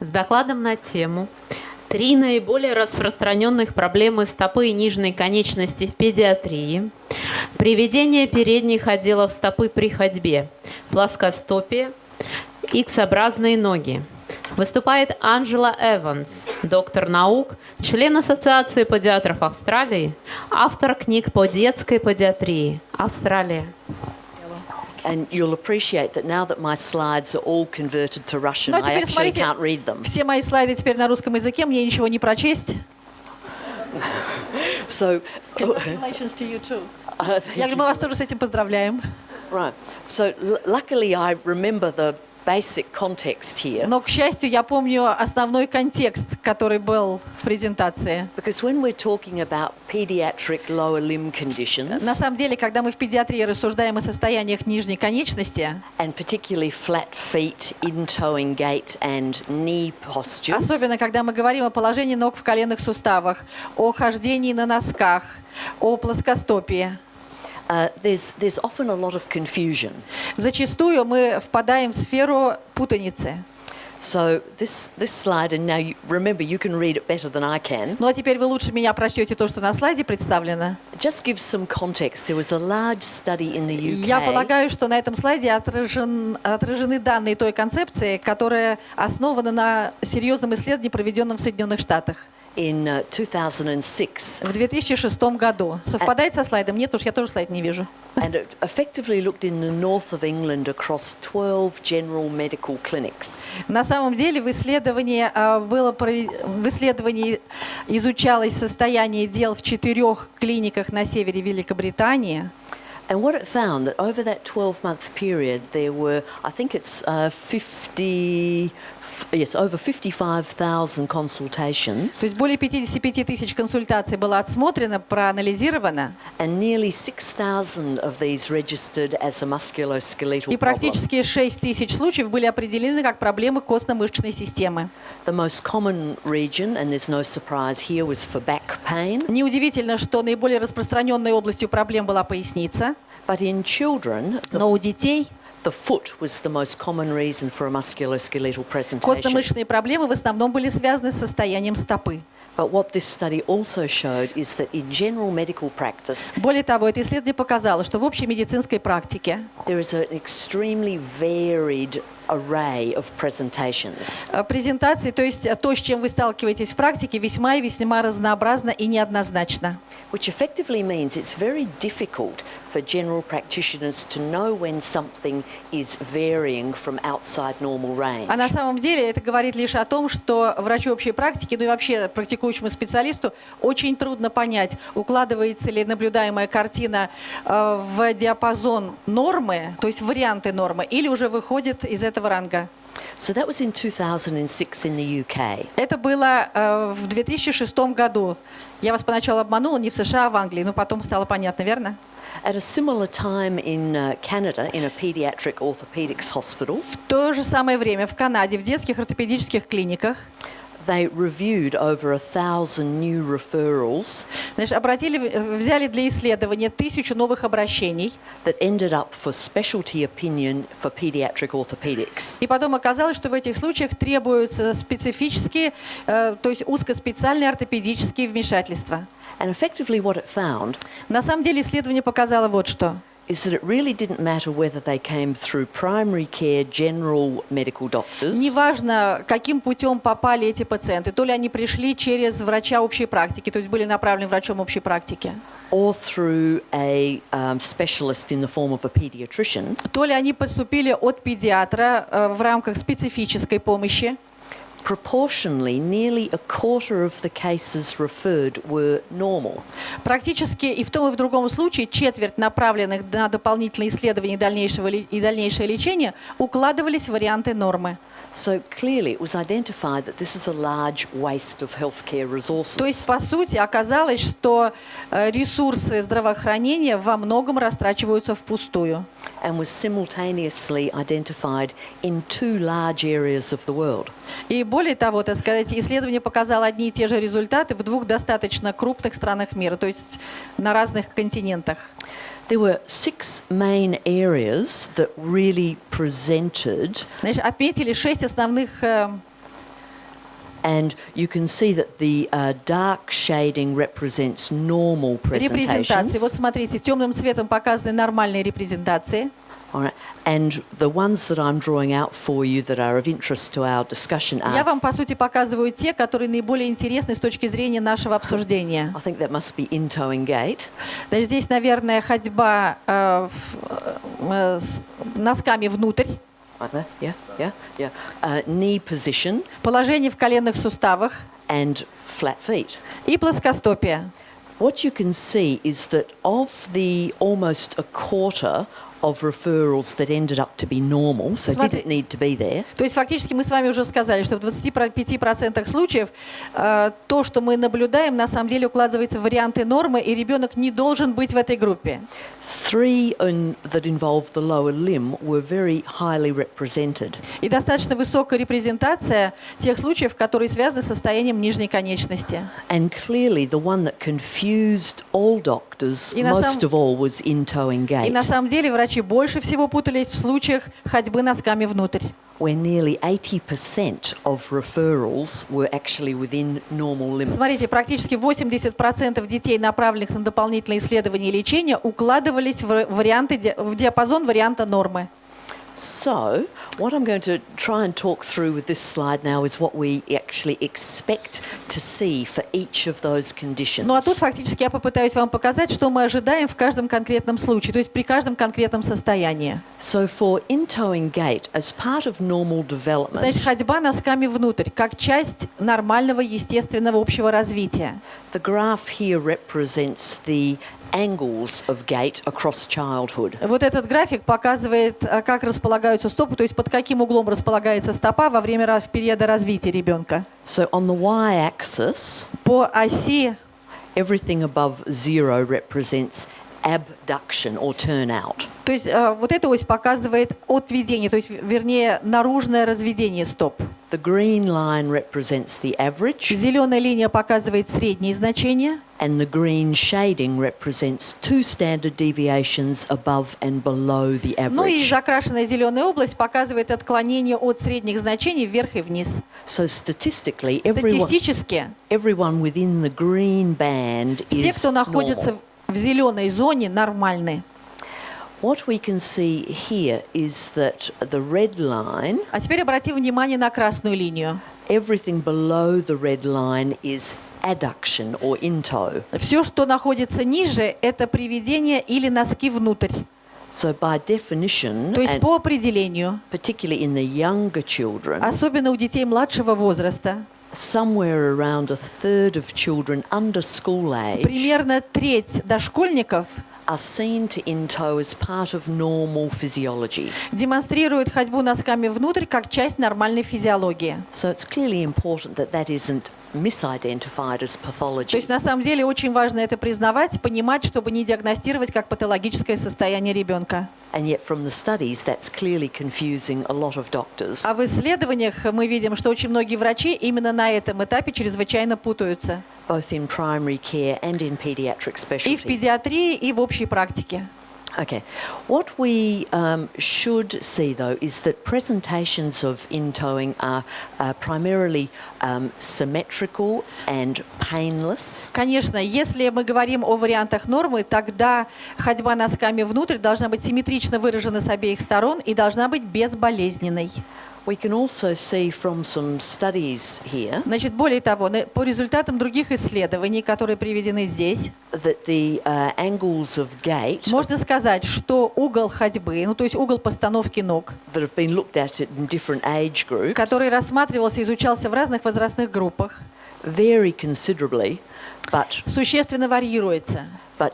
с докладом на тему «Три наиболее распространенных проблемы стопы и нижней конечности в педиатрии. Приведение передних отделов стопы при ходьбе. Плоскостопие. X-образные ноги». Выступает Анжела Эванс, доктор наук, член Ассоциации педиатров Австралии, автор книг по детской педиатрии. Австралия. And you'll appreciate that now that my slides are all converted to Russian, I actually can't read them. Все мои слайды теперь на русском языке, мне ничего не прочесть. So, Congratulations to you too. Я говорю, мы вас тоже с этим поздравляем. Right. So, luckily, I remember the basic context here. Но, к счастью, я помню основной контекст, который был в презентации. Because when we're talking about pediatric lower limb conditions, На самом деле, когда мы в педиатрии рассуждаем о состояниях нижней конечности, and particularly flat feet, Intoeing, Gait and knee postures, особенно когда мы говорим о положении ног в коленных суставах, о хождении на носках, о плоскостопии, there's often a lot of confusion. зачастую мы впадаем в сферу путаницы. So this slide, and now remember, you can read it better than I can. Ну а теперь вы лучше меня прочтете то, что на слайде представлено. Just gives some context. There was a large study in the UK. Я полагаю, что на этом слайде отражены данные той концепции, которая основана на серьезном исследовании, проведенном в Соединенных Штатах. In 2006. В 2006 году. Совпадает со слайдом? Нет, потому что я тоже слайд не вижу. And it effectively looked in the north of England across 12 general medical clinics. На самом деле в исследовании изучалось состояние дел в 4 клиниках на севере Великобритании. And what it found that over that 12-month period there were, I think it's over 55,000 consultations. То есть более 55 тысяч консультаций было отсмотрено, проанализировано. And nearly 6,000 of these registered as a musculoskeletal И problem. практически 6 тысяч случаев были определены как проблемы костно-мышечной системы. The most common region, and there's no surprise here, was for back pain. Неудивительно, что наиболее распространенной областью проблем была поясница. But in children, Но у детей the foot was the most common reason for a musculoskeletal presentation. костно-мышечные проблемы в основном были связаны с состоянием стопы. But what this study also showed is that in general medical practice, Более того, это исследование показало, что в общей медицинской практике there is an extremely varied array of presentations. презентации, то есть то, с чем вы сталкиваетесь в практике, весьма и весьма разнообразно и неоднозначно. Which effectively means it's very difficult for general practitioners to know when something is varying from outside normal range. А на самом деле это говорит лишь о том, что врачу общей практики, ну и вообще практикующему специалисту очень трудно понять, укладывается ли наблюдаемая картина в диапазон нормы, то есть варианты нормы, или уже выходит из этого ранга. So that was in 2006 in the UK. Это было в 2006 году. Я вас поначалу обманула, не в США, а в Англии, но потом стало понятно, верно? At a similar time in Canada, in a pediatric orthopedics hospital, В то же самое время в Канаде в детских ортопедических клиниках they reviewed over 1,000 new referrals взяли для исследования 1000 новых обращений. that ended up for specialty opinion for pediatric orthopedics. И потом оказалось, что в этих случаях требуются специфические, то есть узкоспециальные ортопедические вмешательства. And effectively what it found На самом деле исследование показало вот что. is that it really didn't matter whether they came through primary care general medical doctors Неважно, каким путем попали эти пациенты, то ли они пришли через врача общей практики, то есть были направлены врачом общей практики, or through a specialist in the form of a pediatrician, то ли они поступили от педиатра в рамках специфической помощи. proportionally, nearly a quarter of the cases referred were normal. Практически и в том, и в другом случае четверть направленных на дополнительные исследования и дальнейшее лечение укладывались в варианты нормы. So clearly it was identified that this is a large waste of healthcare resources. То есть, по сути, оказалось, что ресурсы здравоохранения во многом растрачиваются впустую. And was simultaneously identified in 2 large areas of the world. И более того, так сказать, исследование показало одни и те же результаты в 2 достаточно крупных странах мира, то есть на разных континентах. There were 6 main areas that really presented. Значит, отметили 6 основных And you can see that the dark shading represents normal Репрезентации. presentations. Вот смотрите, темным цветом показаны нормальные репрезентации. All right. And the ones that I'm drawing out for you that are of interest to our discussion Я are, вам, по сути, показываю те, которые наиболее интересны с точки зрения нашего обсуждения. I think that must be Intoeing Gait. Значит, здесь, наверное, ходьба с носками внутрь, Right there, yeah. Knee position положение в коленных суставах and flat feet. и плоскостопие. What you can see is that of the almost a quarter of referrals that ended up to be normal, so Смотри. didn't need to be there, То есть фактически мы с вами уже сказали, что в 25% случаев то, что мы наблюдаем, на самом деле укладывается в варианты нормы, и ребенок не должен быть в этой группе. 3 that involved the lower limb were very highly represented. И достаточно высокая репрезентация тех случаев, которые связаны с состоянием нижней конечности. And clearly the one that confused all doctors И на most самом- of all was Intoeing И на Gait, самом деле врачи больше всего путались в случаях ходьбы носками внутрь. where nearly 80% of referrals were actually within normal limits. Смотрите, практически 80% детей, направленных на дополнительные исследования и лечение, укладывались в диапазон варианта нормы. So, what I'm going to try and talk through with this slide now is what we actually expect to see for each of those conditions. Ну а тут фактически я попытаюсь вам показать, что мы ожидаем в каждом конкретном случае, то есть при каждом конкретном состоянии. So for Intoeing Gait, as part of normal development, Значит, ходьба носками внутрь, как часть нормального естественного общего развития. the graph here represents the angles of gait across childhood. Вот этот график показывает, как располагаются стопы, то есть под каким углом располагается стопа во время периода развития ребенка. So on the y-axis, По оси, everything above 0 represents abduction or turnout. то есть вот эта ось показывает отведение, то есть вернее наружное разведение стоп. The green line represents the average, Зеленая линия показывает средние значения, and the green shading represents 2 standard deviations above and below the ну и average. закрашенная зеленая область показывает отклонение от средних значений вверх и вниз. So statistically, Статистически everyone within the green band все, is кто находится normal. в зеленой зоне, нормальны. What we can see here is that the red line, А теперь обратим внимание на красную линию. everything below the red line is adduction or into. Все, что находится ниже, это приведение или носки внутрь. So by definition, То есть and по определению, particularly in the younger children, особенно у детей младшего возраста, somewhere around a third of children under school age примерно треть дошкольников are seen to into as part of normal physiology. демонстрируют ходьбу носками внутрь как часть нормальной физиологии. So it's clearly important that that isn't misidentified as То pathology. есть на самом деле очень важно это признавать, понимать, чтобы не диагностировать как патологическое состояние ребенка. And yet from the studies, that's clearly confusing a lot of doctors. А в исследованиях мы видим, что очень многие врачи именно на этом этапе чрезвычайно путаются. Both in primary care and in pediatric И в specialty. педиатрии, и в общей практике. Okay. What we should see, though, is that presentations of Intoeing are primarily symmetrical and painless. Конечно, если мы говорим о вариантах нормы, тогда ходьба носками внутрь должна быть симметрично выражена с обеих сторон и должна быть безболезненной. We can also see from some studies here Значит, более того, по результатам других исследований, которые приведены здесь, that the angles of gait можно сказать, что угол ходьбы, ну то есть угол постановки ног, that have been looked at in different age groups который рассматривался и изучался в разных возрастных группах, vary considerably, but существенно варьируется.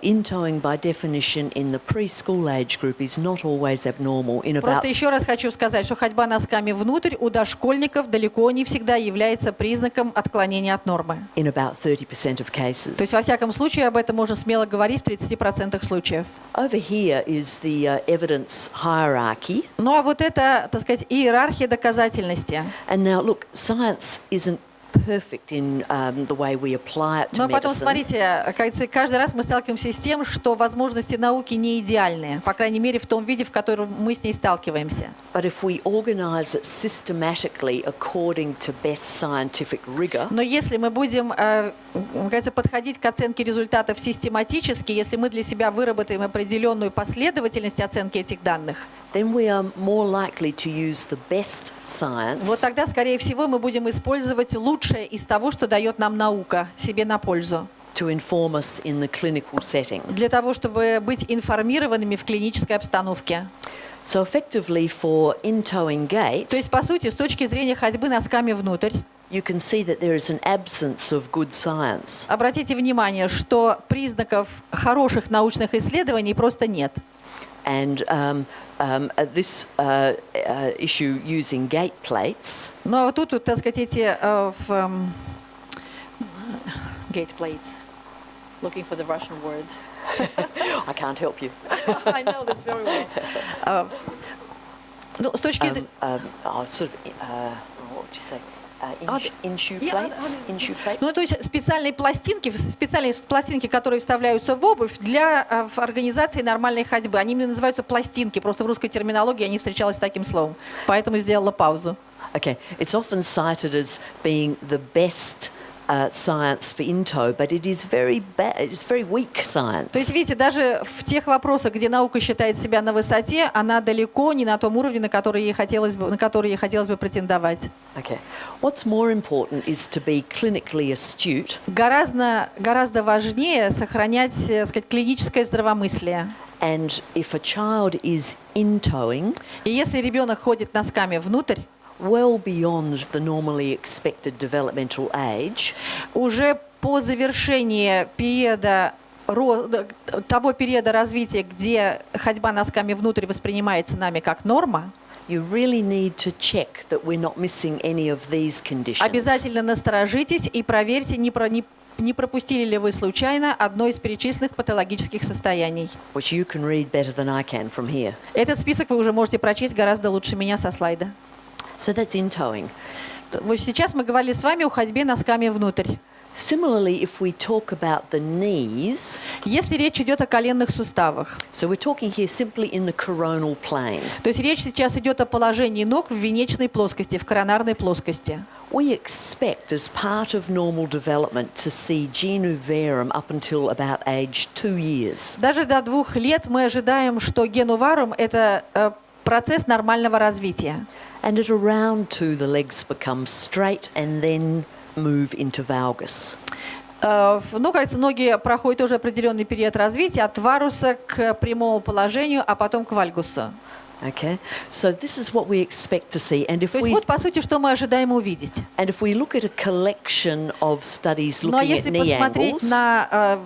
Intoeing by definition in the preschool age group is not always abnormal in about Просто еще раз хочу сказать, что ходьба носками внутрь у дошкольников далеко не всегда является признаком отклонения от нормы. in about 30% of cases. То есть, во всяком случае, об этом можно смело говорить в 30% случаев. Over here is the evidence hierarchy. Ну а вот это, так сказать, иерархия доказательности. And now look, science isn't perfect in the way we apply it to Но потом, medicine. смотрите, каждый раз мы сталкиваемся с тем, что возможности науки не идеальны, по крайней мере, в том виде, в котором мы с ней сталкиваемся. But if we organize it systematically according to best scientific rigor, Но если мы будем, кажется, подходить к оценке результатов систематически, если мы для себя выработаем определенную последовательность оценки этих данных, then we are more likely to use the best science вот тогда, скорее всего, мы будем использовать лучшее из того, что дает нам наука, себе на пользу, to inform us in the clinical setting. для того, чтобы быть информированными в клинической обстановке. So effectively for Intoeing Gait, То есть, по сути, с точки зрения ходьбы носками внутрь, you can see that there is an absence of good science. обратите внимание, что признаков хороших научных исследований просто нет. And this issue using gait plates, Но тут, так сказать, эти gait plates. Looking for the Russian word. I can't help you. I know this very well. Ну, с точки зрения... Sort of, what would you say? In-shoe plates? In-shoe plates? Ну, то есть специальные пластинки, которые вставляются в обувь для организации нормальной ходьбы. Они именно называются пластинки, просто в русской терминологии я не встречалась с таким словом. Поэтому сделала паузу. Okay, it's often cited as being the best science for Into, but it is very bad. It's very weak science. То есть, видите, даже в тех вопросах, где наука считает себя на высоте, она далеко не на том уровне, на который ей хотелось бы претендовать. Okay. What's more important is to be clinically astute. Гораздо важнее сохранять, так сказать, клиническое здравомыслие. And if a child is Intoeing, И если ребенок ходит носками внутрь, well beyond the normally expected developmental age, уже по завершении того периода развития, где ходьба носками внутрь воспринимается нами как норма, you really need to check that we're not missing any of these conditions. обязательно насторожитесь и проверьте, не пропустили ли вы случайно одно из перечисленных патологических состояний. Which you can read better than I can from here. Этот список вы уже можете прочесть гораздо лучше меня со слайда. So that's Intoeing. Вот сейчас мы говорили с вами о ходьбе носками внутрь. Similarly, if we talk about the knees, Если речь идет о коленных суставах, so we're talking here simply in the coronal plane. то есть речь сейчас идет о положении ног в венечной плоскости, в коронарной плоскости. We expect as part of normal development to see genu varum up until about age 2 years. Даже до 2 лет мы ожидаем, что гену варум – это процесс нормального развития. And at around 2, the legs become straight and then move into valgus. Ну, кажется, ноги проходят уже определенный период развития от варуса к прямому положению, а потом к вальгусу. Okay, so this is what we expect to see, and То есть вот, по сути, что мы ожидаем увидеть. if we look at a collection of studies Ну, а looking at если knee посмотреть angles, на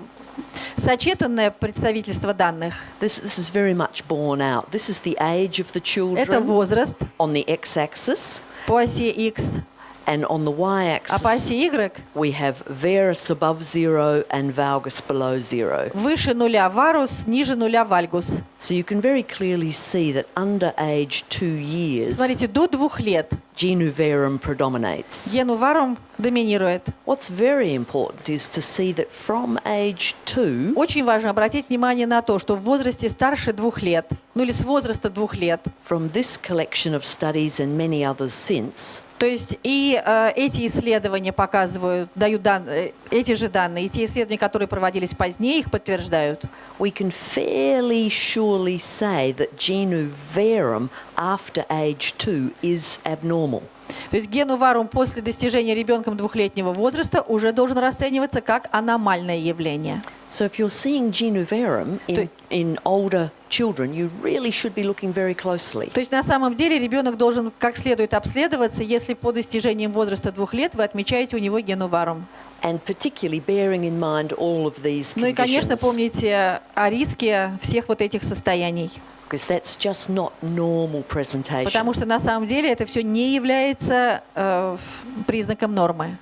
сочетанное представительство данных, this is very much borne out. This is the age of the это children возраст on the x-axis, по оси X, and on the а по y-axis оси Y we have varus above 0 and valgus below 0. выше нуля варус, ниже нуля вальгус. So you can very clearly see that under age 2 years, Смотрите, до 2 лет genu varum predominates. гену варум доминирует. What's very important is to see that from age 2, Очень важно обратить внимание на то, что в возрасте старше 2 лет, ну или с возраста 2 лет, from this collection of studies and many others since, то есть и эти исследования показывают, дают эти же данные, и те исследования, которые проводились позднее, их подтверждают. we can fairly surely say that genu varum after age 2 is abnormal. То есть гену варум после достижения ребенком 2-летнего возраста уже должен расцениваться как аномальное явление. So if you're seeing genu varum in older children, you really should be looking very closely. То есть на самом деле ребенок должен как следует обследоваться, если по достижениям возраста 2 лет вы отмечаете у него гену варум. And particularly bearing in mind all of these Ну и, конечно, conditions, помните о риске всех вот этих состояний. because that's just not normal presentation. Потому что на самом деле это все не является признаком нормы.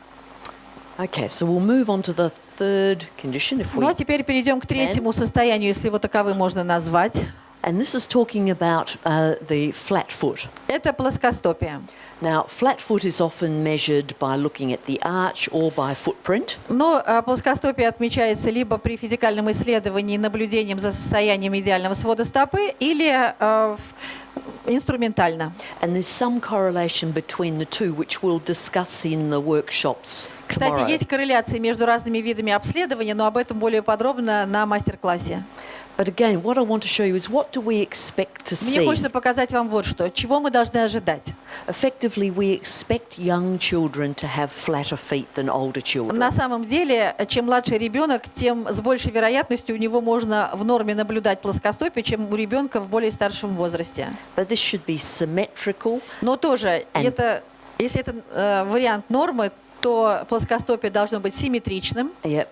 Okay, so we'll move on to the third condition, if Ну we. а теперь перейдем к третьему состоянию, если его таковым можно назвать. And this is talking about the flat foot. Это плоскостопие. Now, flat foot is often measured by looking at the arch or by footprint. Но плоскостопие отмечается либо при физикальном исследовании наблюдением за состоянием идеального свода стопы, или инструментально. And there's some correlation between the two, which we'll discuss in the workshops Кстати, tomorrow. есть корреляции между разными видами обследования, но об этом более подробно на мастер-классе. But again, what I want to show you is what do we expect to Мне see? хочется показать вам вот что. Чего мы должны ожидать? Effectively, we expect young children to have flatter feet than older children. На самом деле, чем младший ребенок, тем с большей вероятностью у него можно в норме наблюдать плоскостопие, чем у ребенка в более старшем возрасте. But this should be symmetrical. Но тоже, если это вариант нормы, то плоскостопие должно быть симметричным,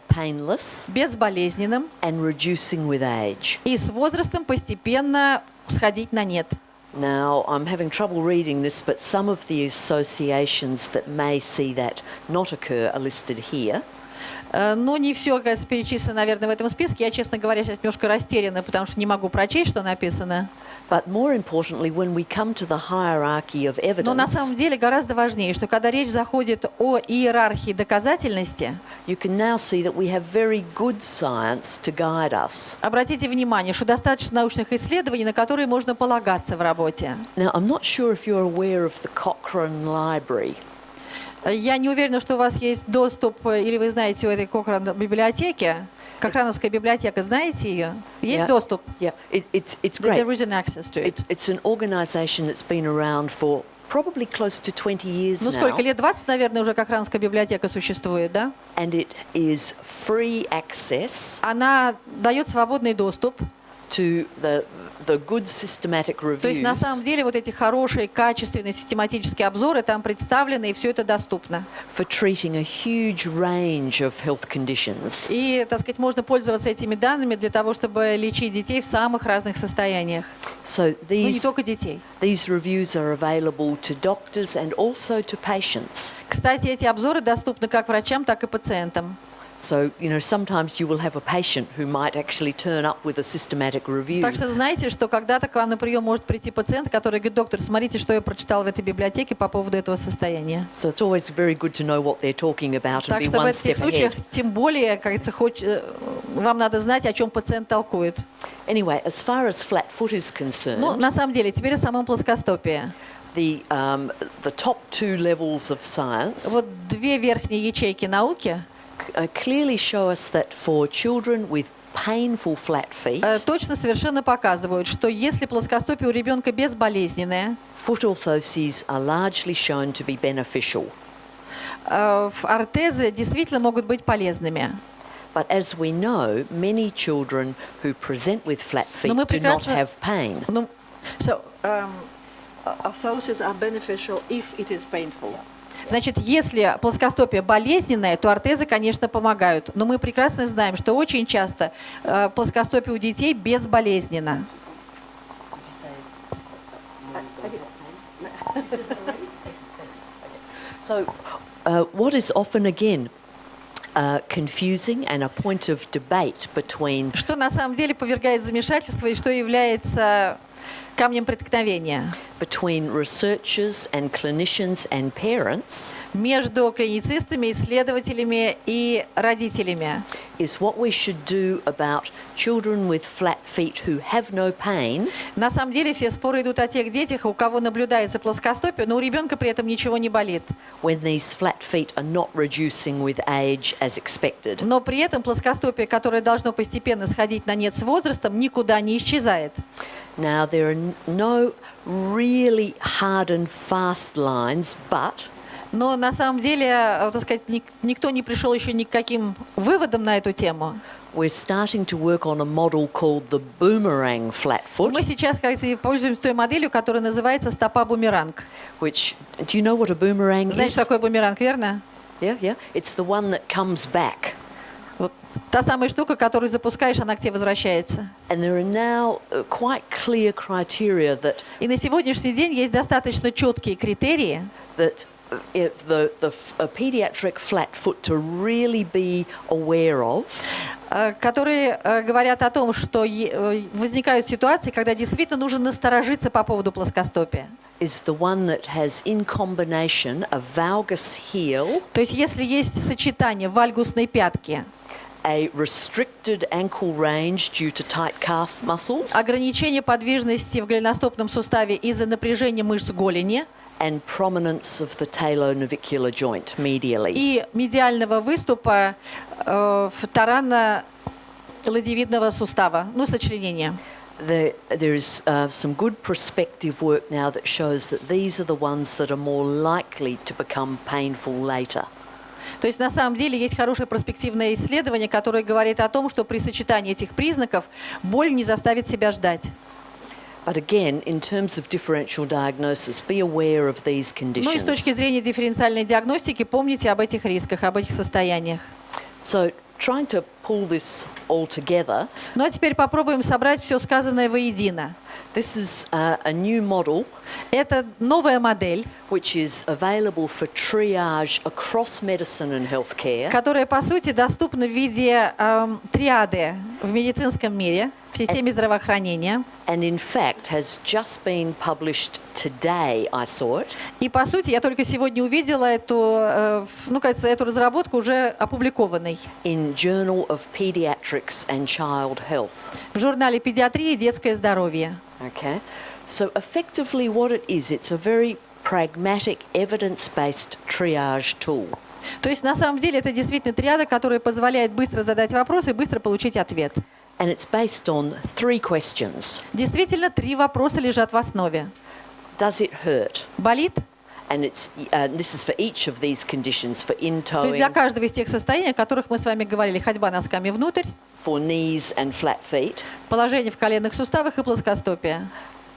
Painless, безболезненным and reducing with age. и с возрастом постепенно сходить на нет. Now, I'm having trouble reading this, but some of the associations that may see that not occur are listed here. Но не все, кажется, перечислено, наверное, в этом списке. Я, честно говоря, сейчас немножко растеряна, потому что не могу прочесть, что написано. But more importantly, when we come to the hierarchy of Но на evidence, самом деле гораздо важнее, что когда речь заходит о иерархии доказательности, you can now see that we have very good science to guide us. обратите внимание, что достаточно научных исследований, на которые можно полагаться в работе. Now, I'm not sure if you're aware of the Cochrane Library. Я не уверена, что у вас есть доступ, или вы знаете о этой Кохран библиотеке. Кохрановская библиотека, знаете ее? Есть доступ? Yeah, it's great. There is an access to it. It's an organisation that's been around for probably close to 20 years Ну, now. сколько лет? 20, наверное, уже Кохрановская библиотека существует, да? And it is free access Она дает свободный доступ. to the good systematic То есть на reviews самом деле вот эти хорошие, качественные, систематические обзоры там представлены, и все это доступно. for treating a huge range of health conditions. И, так сказать, можно пользоваться этими данными для того, чтобы лечить детей в самых разных состояниях. So Ну, не these только детей. reviews are available to doctors and also to patients. Кстати, эти обзоры доступны как врачам, так и пациентам. So, you know, sometimes you will have a patient who might actually turn up with a systematic review. Так что знаете, что когда-то к вам на прием может прийти пациент, который говорит: доктор, смотрите, что я прочитал в этой библиотеке по поводу этого состояния. So it's always very good to know what they're talking about and Так be что в one этих step случаях, ahead. тем более, как говорится, вам надо знать, о чем пациент толкует. Anyway, as far as flat foot is concerned, Ну, на самом деле, теперь о самом плоскостопии. the top two levels of science Вот две верхние ячейки науки clearly show us that for children with painful flat feet, точно совершенно показывают, что если плоскостопие у ребенка безболезненное, foot orthoses are largely shown to be beneficial. ортезы действительно могут быть полезными. But as we know, many children who present with flat feet Но мы do not прекрасно- have pain. Ну, orthoses are beneficial if it is painful. Значит, если плоскостопие болезненное, то ортезы, конечно, помогают. Но мы прекрасно знаем, что очень часто плоскостопие у детей безболезненно. So, what is often again confusing and a point of debate between Что на самом деле повергает в замешательство и что является камнем преткновения researchers and clinicians and parents между клиницистами, исследователями и родителями. is what we should do about children with flat feet who have no pain На самом деле все споры идут о тех детях, у кого наблюдается плоскостопие, но у ребенка при этом ничего не болит. when these flat feet are not reducing with age as expected. Но при этом плоскостопие, которое должно постепенно сходить на нет с возрастом, никуда не исчезает. Now, there are no really hard and fast lines, but Но на самом деле, так сказать, никто не пришел еще ни к каким выводам на эту тему. we're starting to work on a model called the boomerang flat foot, Мы сейчас, кажется, пользуемся той моделью, которая называется стопа-бумеранг. which, do you know what a boomerang Знаете, is? что такое бумеранг, верно? Yeah. It's the one that comes back. Вот та самая штука, которую запускаешь, она к тебе возвращается. And there are now quite clear criteria that И на сегодняшний день есть достаточно четкие критерии, if a pediatric flat foot to really be aware of, которые говорят о том, что возникают ситуации, когда действительно нужно насторожиться по поводу плоскостопия. is the one that has in combination a valgus heel, То есть если есть сочетание вальгусной пятки, a restricted ankle range due to tight calf muscles, ограничение подвижности в голеностопном суставе из-за напряжения мышц голени and prominence of the talonavicular joint medially. и медиального выступа таранно-ладьевидного сустава, ну, сочленения. There is some good prospective work now that shows that these are the ones that are more likely to become painful later. То есть на самом деле есть хорошее проспективное исследование, которое говорит о том, что при сочетании этих признаков боль не заставит себя ждать. But again, in terms of differential diagnosis, be aware of these Ну и с точки conditions. зрения дифференциальной диагностики помните об этих рисках, об этих состояниях. So trying to pull this all together, Ну а теперь попробуем собрать все сказанное воедино. this is a new model Это новая модель, which is available for triage across medicine and healthcare. которая по сути доступна в виде триады в медицинском мире, в системе здравоохранения. And in fact has just been published today, I saw it, И по сути я только сегодня увидела эту, ну, кажется, эту разработку уже опубликованной in Journal of Pediatrics and Child Health. в журнале «Педиатрии и детское здоровье». Okay, so effectively what it is, it's a very pragmatic, evidence-based triage tool. То есть на самом деле это действительно триада, которая позволяет быстро задать вопрос и быстро получить ответ. And it's based on 3 questions. Действительно, 3 вопроса лежат в основе. Does it hurt? Болит? And this is for each of these conditions, for То есть для Intoeing, каждого из тех состояний, о которых мы с вами говорили, ходьба носками внутрь, for knees and flat feet. положение в коленных суставах и плоскостопие.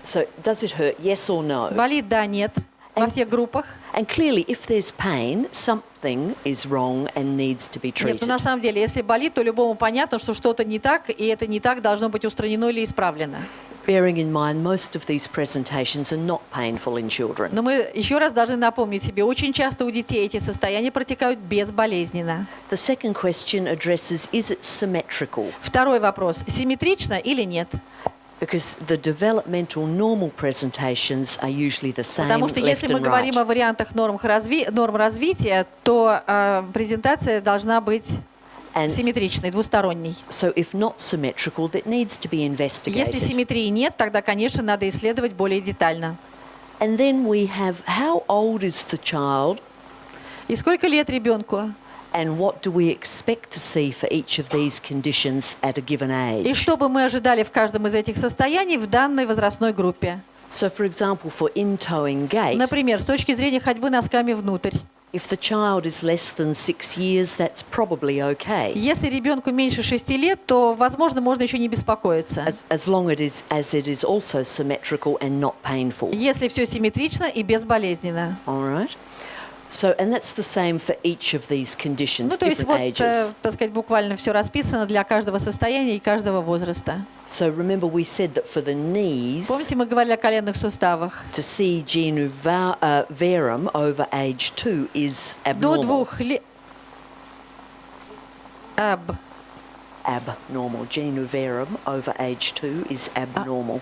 So does it hurt? Yes or no? Болит, да, нет, во всех группах. And clearly, if there's pain, something is wrong and needs to be Нет, treated. ну на самом деле, если болит, то любому понятно, что что-то не так, и это не так должно быть устранено или исправлено. Bearing in mind, most of these presentations are not painful in children. Но мы еще раз должны напомнить себе, очень часто у детей эти состояния протекают безболезненно. The second question addresses, is it symmetrical? Второй вопрос, симметрично или нет? Because the developmental normal presentations are usually the same, Потому что left если мы and говорим right. о вариантах норм развития, то презентация должна быть And симметричной, двусторонней. so if not symmetrical, that needs to be Если investigated. симметрии нет, тогда, конечно, надо исследовать более детально. And then we have, how old is the child И сколько лет ребенку? and what do we expect to see for each of these conditions at a given И age? что бы мы ожидали в каждом из этих состояний в данной возрастной группе? So for example, for Intoeing Gait, Например, с точки зрения ходьбы носками внутрь. if the child is less than 6 years, that's probably okay. Если ребенку меньше 6 лет, то, возможно, можно еще не беспокоиться. As long as it is also symmetrical and not painful. Если все симметрично и безболезненно. All right. So, and that's the same for each of these conditions, Ну, то есть different вот, ages. так сказать, буквально все расписано для каждого состояния и каждого возраста. So remember we said that for the knees, Помните, мы говорили о коленных суставах? to see genu verum over age 2 is До abnormal. 2 лет... Abnormal. Genu verum over age 2 is abnormal.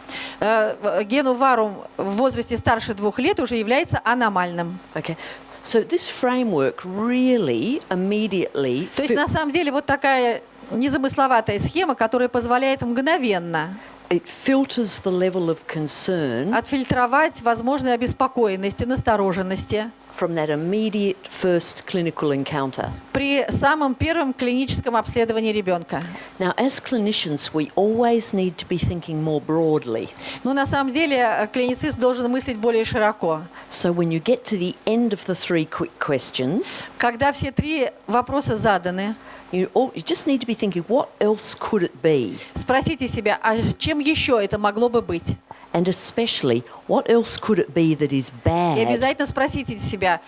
Гену варум в возрасте старше 2 лет уже является аномальным. Okay. So this framework really immediately То есть на самом деле вот такая незамысловатая схема, которая позволяет мгновенно it filters the level of concern отфильтровать возможные обеспокоенности, настороженности from that immediate first clinical encounter. при самом первом клиническом обследовании ребенка. Now, as clinicians, we always need to be thinking more broadly. Но на самом деле клиницист должен мыслить более широко. So when you get to the end of the 3 quick questions, Когда все 3 вопроса заданы, you just need to be thinking, what else could it be? спросите себя, а чем еще это могло бы быть? And especially, what else could it be that is И bad? обязательно спросите себя,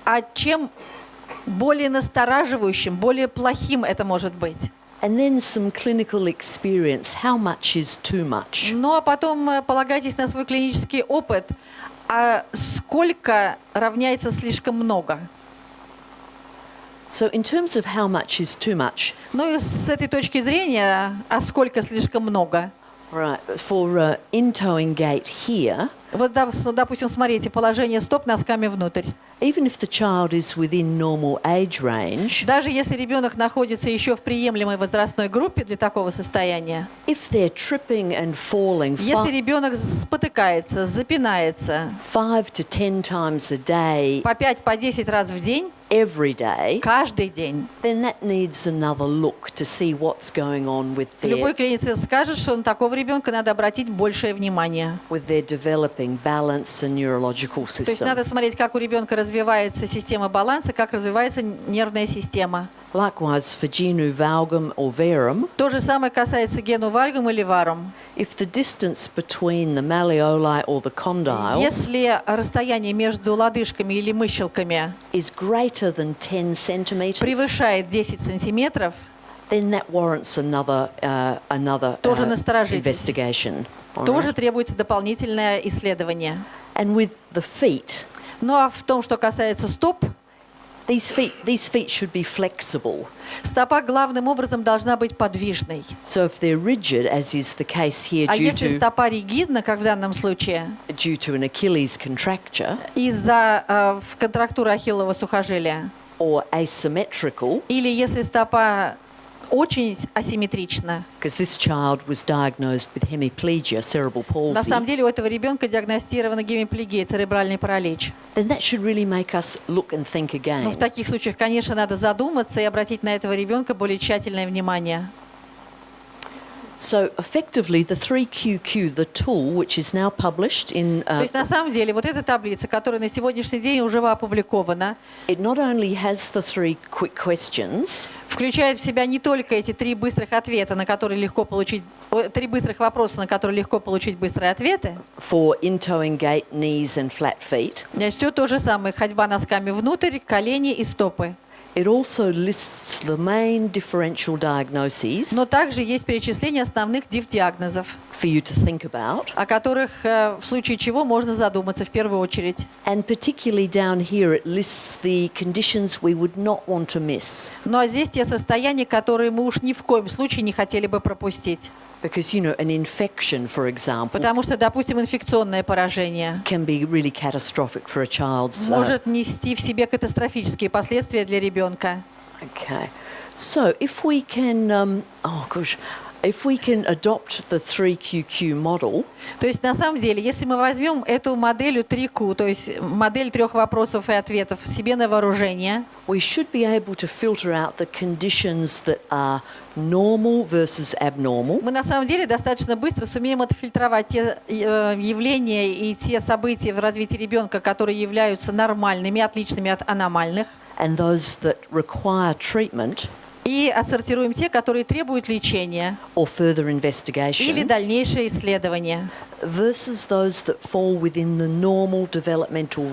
а чем более настораживающим, более плохим это может быть? And then some clinical experience. How much is too much? Ну а потом полагайтесь на свой клинический опыт, а сколько равняется слишком много? So in terms of how much is too much, Ну и с этой точки зрения, а сколько слишком много? Right. For Intoeing gait here, Вот, допустим, смотрите, положение стоп носками внутрь. even if the child is within normal age range, Даже если ребенок находится еще в приемлемой возрастной группе для такого состояния, if they're tripping and falling если ребенок спотыкается, запинается 5 to 10 times a day, по 5-10 раз в день, every day, каждый день, then that needs another look to see what's going on with любой their, клиницист скажет, что на такого ребенка надо обратить большее внимание. developing balance and neurological То есть system. надо смотреть, как у ребенка развивается система баланса, как развивается нервная система. Likewise, for genu valgum or verum, То же самое касается гену вальгум или варум. if the distance between the malleoli or the condyles Если расстояние между лодыжками или мыщелками is greater than 10 centimeters, превышает 10 сантиметров, then that warrants another Тоже насторожитесь. investigation. All тоже right? требуется дополнительное исследование. And with the feet, Ну а в том, что касается стоп, these feet should be flexible. стопа главным образом должна быть подвижной. So if they're rigid, as is the case here А due если to стопа ригидна, как в данном случае, an Achilles contracture, из-за контрактуры ахиллового сухожилия, or asymmetrical, или если стопа очень асимметрична, because this child was diagnosed with hemiplegia, cerebral на самом palsy, деле у этого ребенка диагностирована гемиплегия, церебральный паралич. then that should really make us look and think Но в again. таких случаях, конечно, надо задуматься и обратить на этого ребенка более тщательное внимание. So effectively, the 3QQ, the tool, which is now published in, То есть на самом деле вот эта таблица, которая на сегодняшний день уже опубликована, it not only has the 3 quick questions, включает в себя не только эти 3 быстрых ответа, на которые легко получить, 3 быстрых вопроса, на которые легко получить быстрые ответы. for Intoeing gait, knees and flat feet. Все то же самое: ходьба носками внутрь, колени и стопы. It also lists the main differential diagnoses Но также есть перечисление основных диагнозов, for you to think about. о которых в случае чего можно задуматься в первую очередь. And particularly down here, it lists the conditions we would not want to miss. Ну а здесь те состояния, которые мы уж ни в коем случае не хотели бы пропустить. Because, you know, an infection, for example, Потому что, допустим, инфекционное поражение can be really catastrophic for a child's... может нести в себе катастрофические последствия для ребенка. Okay. So if we can... if we can adopt the 3QQ model, То есть, на самом деле, если мы возьмем эту модель 3Q, то есть модель 3 вопросов и ответов себе на вооружение, we should be able to filter out the conditions that are normal versus abnormal. мы на самом деле достаточно быстро сумеем отфильтровать те явления и те события в развитии ребенка, которые являются нормальными, отличными от аномальных, And those that require treatment и отсортируем те, которые требуют лечения or further или investigation дальнейшее исследование. versus those that fall within the normal developmental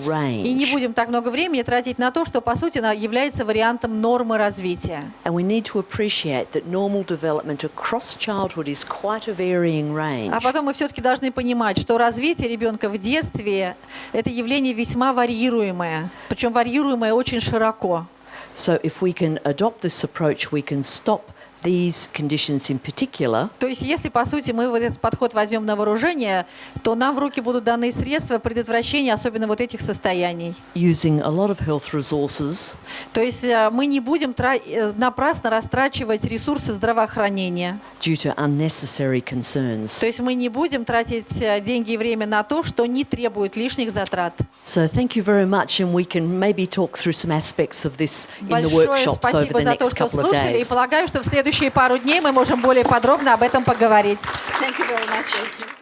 И не range. будем так много времени тратить на то, что, по сути, является вариантом нормы развития. And we need to appreciate that normal development across childhood is quite a varying range. А потом мы все-таки должны понимать, что развитие ребенка в детстве – это явление весьма варьируемое, причем варьируемое очень широко. So if we can adopt this approach, we can stop these conditions in particular То есть, если, по сути, мы вот этот подход возьмем на вооружение, то нам в руки будут даны средства предотвращения, особенно вот этих состояний. using a lot of health resources То есть мы не будем напрасно растрачивать ресурсы здравоохранения. due to unnecessary concerns. То есть мы не будем тратить деньги и время на то, что не требует лишних затрат. So thank you very much, and we can maybe talk through some aspects of this in the Большое workshops over спасибо the за то, next что couple of слушали, и days. полагаю, что в следующие пару дней мы можем более подробно об этом поговорить. Thank you very much.